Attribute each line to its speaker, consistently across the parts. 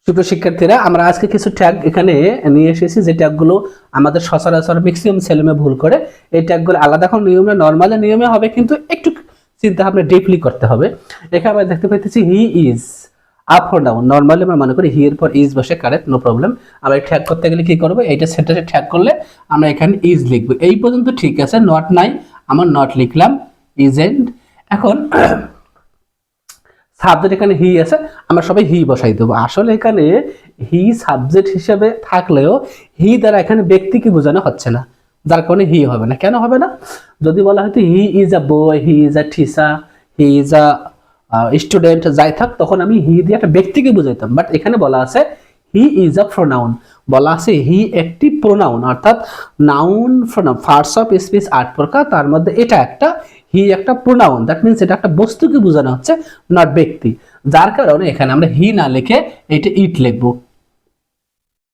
Speaker 1: সুপ্রিয় শিক্ষার্থীরা, আমরা আজকে কিছু ট্যাগ এখানে নিয়ে এসেছি যে ট্যাগগুলো আমাদের সচরাচর ম্যাক্সিমাম ছেলেমেয়ে ভুল করে। এই ট্যাগগুলো আলাদা কোনো নিয়মে নরমালি নিয়মে হবে, কিন্তু একটু চিন্তা ভাবনা ডিপলি করতে হবে। এখানে আমরা দেখতে পাইতেছি he is up or down. Normally আমরা মনে করি হি এর পর ইজ বসে, কারেক্ট, নো প্রবলেম। আমরা ট্যাগ করতে গেলে কি করব, এইটা সেন্টেন্সে ট্যাগ করলে আমরা এখানে ইজ লিখব। এই পর্যন্ত ঠিক আছে, নট নাই, আমার নট লিখলাম, ইজেন্ট। এখন সাবজেক্ট এখানে হি আছে, আমরা সবাই হি বসাই দেবো। আসলে এখানে হি সাবজেক্ট হিসেবে থাকলেও হি দ্বারা এখানে ব্যক্তিকে বোঝানো হচ্ছে না, যার কারণে হি হবে না। কেন হবে না? যদি বলা হয়তো he is a boy, he is a teacher, he is a student, যাই থাক, তখন আমি হি দিয়ে একটা ব্যক্তিকে বুঝাইতাম। বাট এখানে বলা আছে হি ইজ আ প্রোনাউন, বলা আছে হি একটি প্রোনাউন, অর্থাৎ noun pronoun, parts of speech 8 প্রকার, তার মধ্যে এটা একটা হি একটা প্রোনাউন। দ্যাট মিনস এটা একটা বস্তুকে বোঝানো হচ্ছে, নট ব্যক্তি। যার কারণে এখানে আমরা হি না লিখে এটা ইট লিখবো।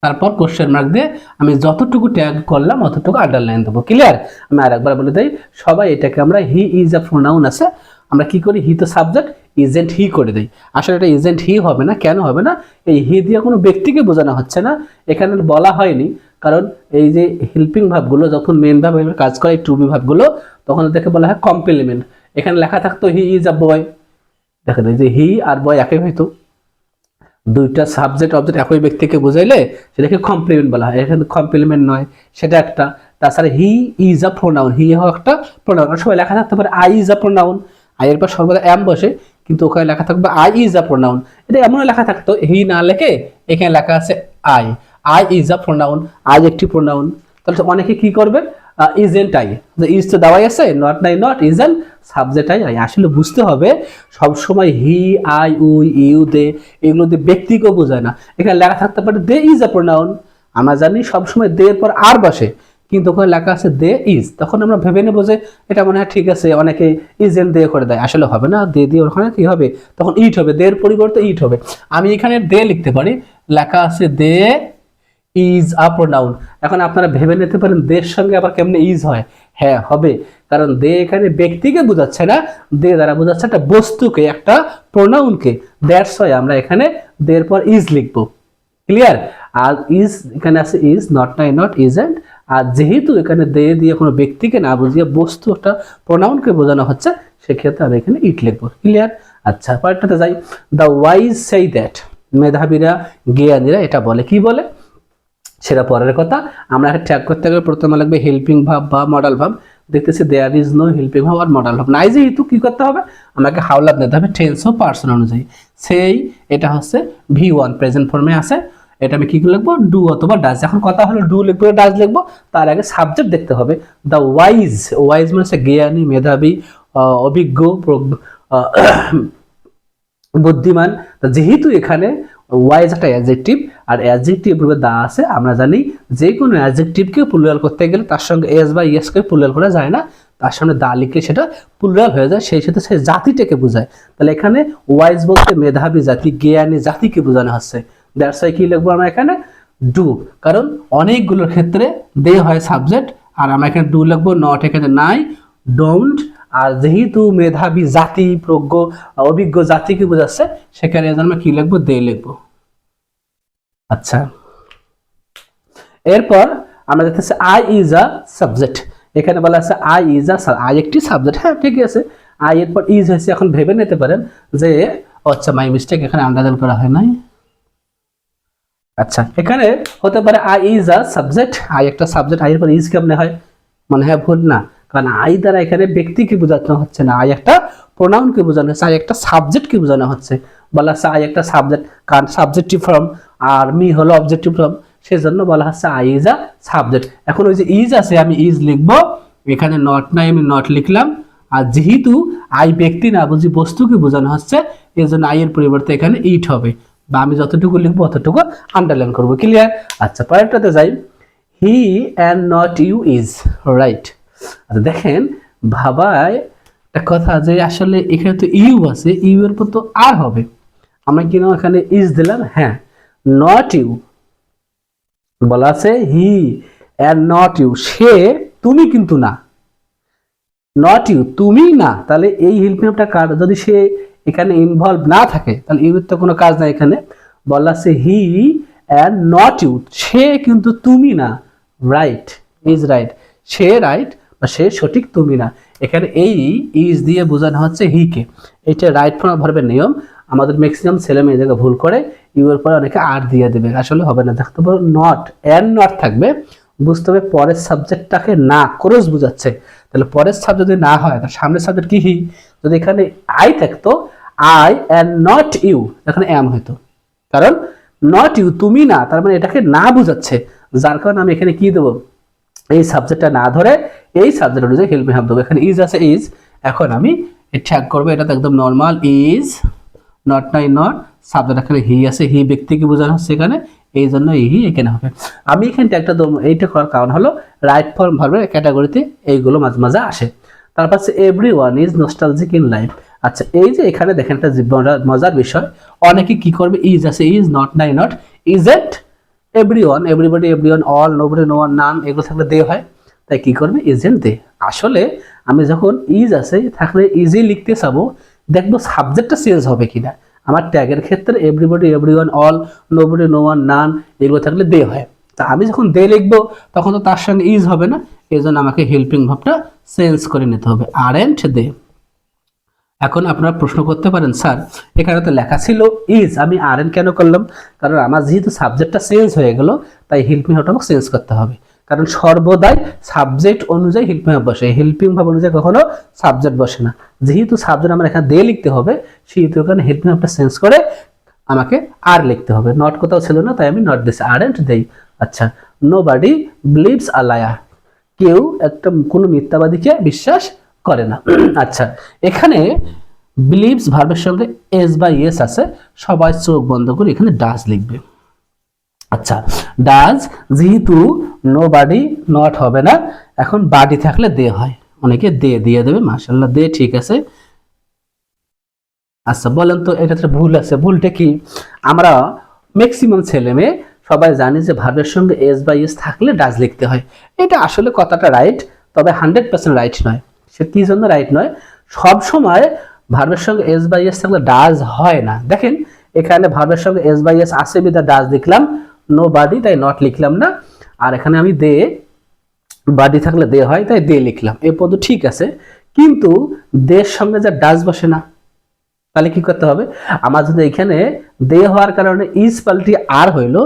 Speaker 1: তারপর কোশ্চেন মার্ক দিয়ে আমি যতটুকু ট্যাগ করলাম অতটুকু আন্ডারলাইন দেবো। ক্লিয়ার? আমি আরেকবার বলে দিই, সবাই এটাকে আমরা হি ইজ আ প্রোনাউন আছে, আমরা কি করি, হি তো সাবজেক্ট, ইজেন্ট হি করে দেই। আসলে এটা ইজেন্ট হি হবে না। কেন হবে না? এই হি দিয়ে কোনো ব্যক্তিকে বোঝানো হচ্ছে না, এখানে বলা হয়নি। কারণ এই যে হেল্পিং ভাবগুলো যখন মেন ভাব হিসেবে কাজ করে, টু বি ভাবগুলো, তখন এটাকে বলা হয় কমপ্লিমেন্ট। এখানে লেখা থাকতো হি ইজ আ বয়, দেখেন এই যে হি আর বয় একই হইতো, দুইটা সাবজেক্ট অবজেক্ট একই ব্যক্তিকে বুঝাইলে সেটাকে কমপ্লিমেন্ট বলা হয়। এখানে কমপ্লিমেন্ট নয়, সেটা একটা। তাছাড়া হি ইজ আ প্রোনাউন, হি একটা প্রোনাউন, সবাই লেখা থাকতে পারে I is a pronoun, I এর পর সর্বদা এম বসে, কিন্তু ওখানে লেখা থাকবে আই ইজ আ প্রোনাউন। এটা এমন লেখা থাকতো হি না লেখে এখানে লেখা আছে I, I is a pronoun, I একটি প্রোনাউন। তাহলে অনেকে কি করবে, ইজেন্ট আই, যে ইজ তো দেওয়াই আছে, নট নাই নট, ইজেন্ট সাবজেক্ট আই। আসলে বুঝতে হবে সবসময় হি, আই, উই, ইউ, দে এগুলো দিয়ে ব্যক্তিকেও বোঝায় না। এখানে লেখা থাকতে পারে দে ইজ আ প্রোনাউন, আমরা জানি সবসময় দে এর পর আর বসে, কিন্তু ওখানে লেখা আছে দে ইজ, তখন আমরা ভেবে নেবো যে এটা মনে হয় ঠিক আছে, অনেকে ইজেন্ট দে করে দেয়। আসলে হবে না, দে দিয়ে ওখানে কি হবে, তখন ইট হবে, দে এর পরিবর্তে ইট হবে। আমি এখানে দে লিখতে পারি, লেখা আছে দে ইজ আ প্রোনাউন। এখন আপনারা ভেবে নিতে পারেন দের সঙ্গে আবার কেমনে ইজ হয়। হ্যাঁ হবে, কারণ দে এখানে ব্যক্তিকে বোঝাচ্ছে না, দে দ্বারা বোঝাচ্ছে একটা বস্তুকে, একটা প্রোনাউনকে। দ্যাটস ওয়াই আমরা এখানে দের পর ইজ লিখবো। ক্লিয়ার? আর ইজ এখানে আছে ইজ, নট নাই নট, ইজেন্ট। আর যেহেতু এখানে দে দিয়ে কোনো ব্যক্তিকে না বুঝিয়ে বস্তু একটা প্রোনাউনকে বোঝানো হচ্ছে, সেক্ষেত্রে আমি এখানে ইট লিখবো। ক্লিয়ার? আচ্ছা, পরেরটাতে যাই। দ্য ওয়াইজ সেই দ্যাট, মেধাবীরা জ্ঞানীরা এটা বলে। কি বলে সেটা পরের কথা। আমরা একটা ট্যাগ করতে গেলে প্রথমে লাগবে হেল্পিং ভাব বা মডাল ভাব। দেখতেছি দেয়ার ইজ নো হেল্পিং ভাব আর মডাল ভাব নাই, যেহেতু কি করতে হবে, আমাকে হাওলাত নিতে হবে টেন্স ও পার্সন অনুযায়ী। সেই এটা হচ্ছে V1 প্রেজেন্ট ফর্মে আছে, এটা আমি কি লিখবো, ডু অথবা ডাজ। এখন কথা হলো ডু লিখবো ডাজ লিখবো, তার আগে সাবজেক্ট দেখতে হবে। দ্য ওয়াইজ, ওয়াইজ মানে হচ্ছে জ্ঞানী, মেধাবী, অভিজ্ঞ, বুদ্ধিমান। যেহেতু এখানে ওয়াইজ একটা অ্যাডজেক্টিভ আর অ্যাডজেক্টিভ রূপে দা আছে, আমরা জানি যে কোনো অ্যাডজেক্টিভকে প্লুরাল করতে গেলে তার সঙ্গে এস বা ইয়েসকে প্লুরাল করা যায় না, তার সামনে দা লিখে সেটা প্লুরাল হয়ে যায়, সেই সাথে সেই জাতিটাকে বোঝায়। তাহলে এখানে ওয়াইজ বলতে মেধাবী জাতি, জ্ঞানী জাতিকে বোঝানো হচ্ছে। দ্যাটস ওয়াই কি লিখবো আমরা এখানে, ডু। কারণ অনেকগুলোর ক্ষেত্রে দে হয় সাবজেক্ট, আর আমরা এখানে ডু লিখবো, নট এখানে নাই, ডোন্ট। আর যেহেতু মেধাবী জাতি, প্রজ্ঞ, অভিজ্ঞ জাতিকে বোঝাচ্ছে, সেখানে আমরা কি লিখবো, দে লিখবো। আচ্ছা, এরপর আমরা দেখতেছি আই ইজ আ সাবজেক্ট। এখানে বলা আছে আই ইজ আ, আই একটি সাবজেক্ট। হ্যাঁ ঠিকই আছে, আই এর পর ইজ হয়েছে। এখন ভেবে নিতে পারেন যে আচ্ছা মাই মিস্টেক, এখানে আন্ডারলাইন করা হয় নাই। আচ্ছা, এখানে হতে পারে I is a subject, I একটা সাবজেক্ট, আই এর পর ইজ কেমনে হয়, মনে হয় ভুল না, কারণ আই দ্বারা এখানে ব্যক্তিকে বোঝানো হচ্ছে না, আই একটা প্রোনাউনকে বোঝানো হচ্ছে, আই একটা সাবজেক্টকে বোঝানো হচ্ছে। বলা হচ্ছে আই একটা সাবজেক্ট, কারণ সাবজেক্টিভ ফর্ম আর মি হলো অবজেক্টিভ ফর্ম, সেজন্য বলা হচ্ছে আই ইজ আ সাবজেক্ট। এখন ওই যে ইজ আছে, আমি ইজ লিখবো, এখানে নট নাই, আমি নট লিখলাম। আর যেহেতু আই ব্যক্তি না বুঝি বস্তুকে বোঝানো হচ্ছে, এই জন্য আই এর পরিবর্তে এখানে ইট হবে, বা আমি যতটুকু লিখবো অতটুকু আন্ডারলাইন করবো। ক্লিয়ার? আচ্ছা, পরেরটাতে যাই। He and not you is right. আচ্ছা দেখেন, ভাবায় একটা কথা যে আসলে এখানে তো ইউ আছে, ইউ এর পর তো আর হবে, আমরা কেন এখানে ইজ দিলাম। হ্যাঁ, নট ইউ বলা আছে হি অ্যান্ড নট ইউ, সে তুমি কিন্তু না, নট ইউ তুমি না। তাহলে এই হেল্পিং ভাবটা কার, যদি সে এখানে ইনভলভ না থাকে তাহলে ইউ এর তো কোনো কাজ নাই এখানে। বলা আছে হি অ্যান্ড নট ইউ, সে কিন্তু তুমি না, right, is right, say right বা সে সঠিক, তুমি না। এখানে এই ইজ দিয়ে বোঝানো হচ্ছে হি কে। এটা রাইট ফর্ম ভার্বের নিয়ম, আমাদের ম্যাক্সিমাম ছেলে মেয়ে জায়গায় ভুল করে, ইউ এর পরে অনেকে আর দিয়ে দেবে, আসলে হবে না। দেখতে পারো নট, অ্যান্ড নট থাকবে, বুঝতে হবে পরের সাবজেক্টটাকে না ক্রস বোঝাচ্ছে। তাহলে পরের সাবজেক্ট যদি না হয় তার সামনের সাবজেক্ট কি হি। যদি এখানে আই থাকতো, আই অ্যান্ড নট ইউ, এখানে অ্যাম হইতো, কারণ নট ইউ তুমি না, তার মানে এটাকে না বোঝাচ্ছে, যার কারণে আমি এখানে কি দেবো, এই সাবজেক্টটা না ধরে এই সাবজেক্ট অনুযায়ী হেল্প মি হ্যাভ দেবো। এখানে ইজ আছে ইজ, এখন আমি ট্যাগ করবো, এটা তো একদম নর্মাল, ইজ নট নাই নট, সাবজেক্ট এখানে হি আছে, হি ব্যক্তিকে বোঝানো হচ্ছে এখানে, এই জন্য হি এখানে হবে। আমি এখানে ট্যাগটা দেবো, এইটা করার কারণ হলো রাইট ফর্ম ভার্বের ক্যাটাগরিতে এইগুলো মাঝে মাঝে আসে। তারপর হচ্ছে every one is nostalgic in life. আচ্ছা, এই যে এখানে দেখেন একটা মজার বিষয়, অনেকে কি করবে, ইজ আছে ইজ, নট নাই not, isn't, everyone, everybody, everyone, all, nobody, no one, none, এগুলো থাকলে দে হয়, তাই কি করবে, ইজেন্ট দে। আসলে আমি যখন ইজ আছে থাকলে ইজি লিখতে চাবো, দেখবো সাবজেক্টটা চেঞ্জ হবে কিনা। আমার ট্যাগের ক্ষেত্রে everybody, everyone, all, nobody, no one, none, এগুলো থাকলে দে হয়। তা আমি যখন দে লিখবো তখন তো তার সঙ্গে ইজ হবে না, এই জন্য আমাকে হেল্পিং ভাবটা চেঞ্জ করে নিতে হবে, আরেন্ট দে। এখন আপনারা প্রশ্ন করতে পারেন, স্যার এখানে তো লেখা ছিল ইজ, আমি আর এন কেন করলাম? কারণ আমার যেহেতু সাবজেক্টটা চেঞ্জ হয়ে গেল, তাই হেল্পিং ভাবটা আমাকে চেঞ্জ করতে হবে। কারণ সর্বদাই সাবজেক্ট অনুযায়ী হেল্পিং ভাব বসে, হেল্পিং ভাব অনুযায়ী কখনো সাবজেক্ট বসে না। যেহেতু সাবজেক্ট আমার এখানে দে লিখতে হবে, সেহেতু এখানে হেল্পিং ভাবটা চেঞ্জ করে আমাকে আর লিখতে হবে। নট কোথাও ছিল না, তাই আমি নট দিচ্ছি, আর এন্ড দেই। আচ্ছা, নোবডি বিলিভস আ লায়ার, কেউ একটা কোনো মিথ্যাবাদীকে বিশ্বাস করে না। আচ্ছা, এখানে বিলিভস ভার্বের সঙ্গে এস বা ইয়েস আছে, সবাই চোখ বন্ধ করে এখানে ডাজ লিখবে। আচ্ছা, ডাজ যেহেতু নোবডি নট হবে না, এখন বাডি থাকলে দে হয়, অনেকে দে দিয়ে দেবে, মাশাআল্লাহ দে, ঠিক আছে। আচ্ছা, বলেন তো এটাতে ভুল আছে, ভুলটা কি? আমরা ম্যাক্সিমাম ছেলে মেয়ে সবাই জানি যে ভার্বের সঙ্গে এস বা ইয়েস থাকলে ডাজ লিখতে হয়। এটা আসলে কথাটা রাইট, তবে 100% রাইট নয়। সে কি জন্য রাইট নয়? সব সময় ভার্বের সঙ্গে এস বা ইয়েস থাকলে ডাজ হয় না। দেখেন এখানে ভার্বের সঙ্গে এস বা ইয়েস আছে বিদা ডাজ লিখলাম, নো বাডি তাই নট লিখলাম না, আর এখানে আমি দে, বাডি থাকলে দে হয় তাই দে লিখলাম, এই পদ ঠিক আছে, কিন্তু দের সঙ্গে যা ডাজ বসে না, তাহলে কি করতে হবে? আমার যদি এখানে দে হওয়ার কারণে ইজ পাল্টি আর হইলো,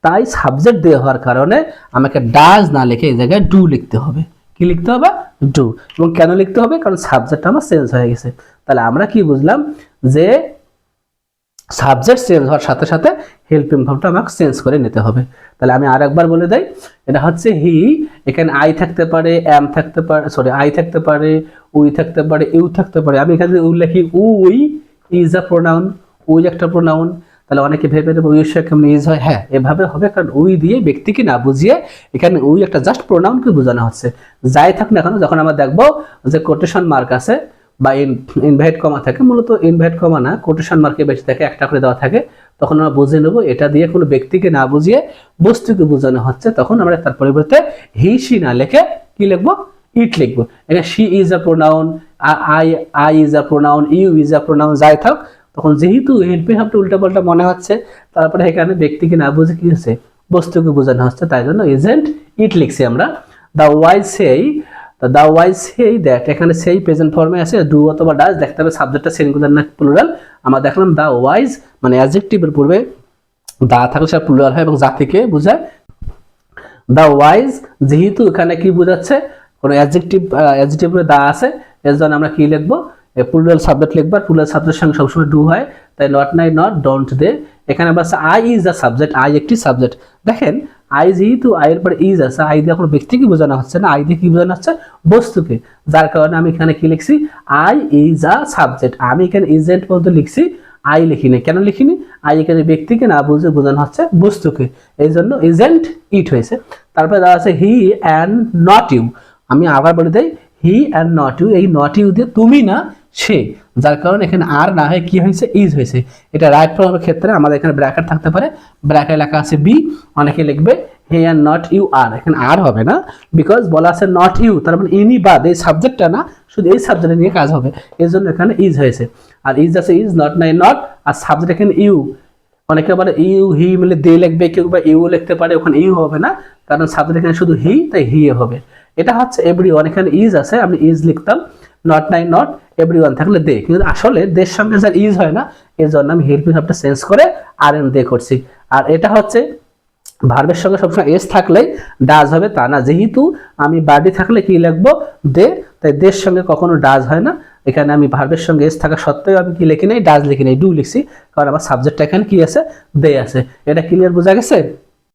Speaker 1: তাই সাবজেক্ট দে হওয়ার কারণে আমাকে ডাজ না লিখে এই জায়গায় ডু লিখতে হবে। কি লিখতে হবে? ডু। এবং কেন লিখতে হবে? কারণ সাবজেক্টটা আমার চেঞ্জ হয়ে গেছে। তাহলে আমরা কি বুঝলাম? যে সাবজেক্ট চেঞ্জ হওয়ার সাথে সাথে হেল্পিং ভার্বটা আমাকে চেঞ্জ করে নিতে হবে। তাহলে আমি আরেকবার বলে দেই, এটা হচ্ছে হি, এখানে আই থাকতে পারে, এম থাকতে পারে, সরি আই থাকতে পারে, উই থাকতে পারে, ইউ থাকতে পারে। আমি এখানে উই লিখি, we is a pronoun, we একটা প্রোনাউন। তাহলে অনেকে ভেবে নেবে উই এর কেমন ইজ হয়? হ্যাঁ, এভাবে হবে, কারণ উই দিয়ে ব্যক্তিকে না বুঝিয়ে এখানে উই একটা জাস্ট প্রোনাউনকে বোঝানো হচ্ছে। যাই থাক না কেন, যখন আমরা দেখবো যে কোটেশন মার্ক আছে বা ইনভাইট কমা থাকে, মূলত ইনভাইট কমা না, কোটেশন মার্কে বেশি থাকে, একটা করে দেওয়া থাকে, তখন আমরা বুঝে নেব এটা দিয়ে কোনো ব্যক্তিকে না বুঝিয়ে বস্তুকে বোঝানো হচ্ছে। তখন আমরা তার পরিবর্তে হি সি না লিখে কি লিখবো? ইট লিখবো। এখানে she is a pronoun, I is a pronoun, you is a pronoun, যাই থাক, তখন যেহেতু হেল্পিং ভার্বটা উল্টাপাল্টা মনে হচ্ছে, তারপরে এখানে ব্যক্তিকে না বুঝে কি হচ্ছে? বস্তুকে বোঝানো হচ্ছে, তাই জন্য ইজেন্ট ইট লিখছি আমরা। দ্য ওয়াইজ সেই, দ্য ওয়াইজ সেই দ্যাট, এখানে সেই প্রেজেন্ট ফর্মে আছে, ডু অথবা ডাজ, দেখতে হবে সাবজেক্টটা সিঙ্গুলার না প্লুরাল। আমরা দেখলাম দ্য ওয়াইজ মানে অ্যাডজেক্টিভের পূর্বে দা থাকলে সেটা প্লুরাল হয় এবং জাতিকে বোঝায়। দ্য ওয়াইজ যেহেতু এখানে কি বোঝাচ্ছে? কোনো অ্যাডজেক্টিভ দা আছে, এর জন্য আমরা কি লিখবো? প্লুরাল সাবজেক্ট লিখবো, প্লুরাল সাবজেক্টের সঙ্গে সবসময় ডু হয়, তাই নট নাই নট, ডোন্ট দে। এখানে আবার I is a subject, I একটি সাবজেক্ট। দেখেন আই যেহেতু আই এর পরে ইজ আছে, আই দিয়ে কোনো ব্যক্তিকে বোঝানো হচ্ছে না, আই দিয়ে কি বোঝানো হচ্ছে? বস্তুকে। যার কারণে আমি এখানে কি লিখছি? I is a subject. আমি এখানে ইজেন্ট পর্যন্ত লিখছি, আই লিখিনি। কেন লিখিনি? আই এখানে ব্যক্তিকে না বুঝে বোঝানো হচ্ছে বস্তুকে, এই জন্য ইজেন্ট ইট হয়েছে। তারপরে দেওয়া আছে হি অ্যান্ড নট ইউ। আমি আবার বলে দেই, হি অ্যান্ড নট ইউ, এই নট ইউ দিয়ে তুমি না সে, যার কারণে এখানে আর না হয় কি হয়েছে? ইজ হয়েছে। এটা রাইট ফর্মের ক্ষেত্রে আমাদের এখানে ব্র্যাকেট থাকতে পারে, ব্র্যাকেট লেখা আছে বি, অনেকে লিখবে he and not you are, এখানে আর হবে না, বিকজ বলা আছে নট ইউ, তার মানে ইনি বাদ, এই সাবজেক্টটা না, শুধু এই সাবজেক্ট নিয়ে কাজ হবে, এই জন্য এখানে ইজ হয়েছে। আর ইজ আছে ইজ, নট নাই নট, আর সাবজেক্ট এখানে ইউ, অনেকে বলে ইউ হি মিলে দে লিখবে, কেউ বা ইউ লিখতে পারে, ওখানে ইউ হবে না, কারণ সাবজেক্ট এখানে শুধু হি, তাই হি হবে। এটা হচ্ছে এভরিওয়ান, এখানে ইজ আছে, আমি ইজ লিখতাম, নট নাই নট, এভরিওয়ান থাকলে দে, কিন্তু আসলে দের সঙ্গে যার ইজ হয় না, এই জন্য আমি হির ভাবটা চেঞ্জ করে আর এন দে করছি। আর এটা হচ্ছে ভার্বের সঙ্গে সবসময় এস থাকলেই ডাজ হবে তা না, যেহেতু আমি বাডি থাকলে কি লিখবো, দে, তাই দের সঙ্গে কখনো ডাজ হয় না। এখানে আমি ভার্বের সঙ্গে এস থাকা সত্ত্বেও আমি কি লিখি নাই, ডাজ লিখি নাই, ডু লিখছি, কারণ আমার সাবজেক্টটা এখানে কি আছে, দে আছে। এটা ক্লিয়ার বোঝা গেছে?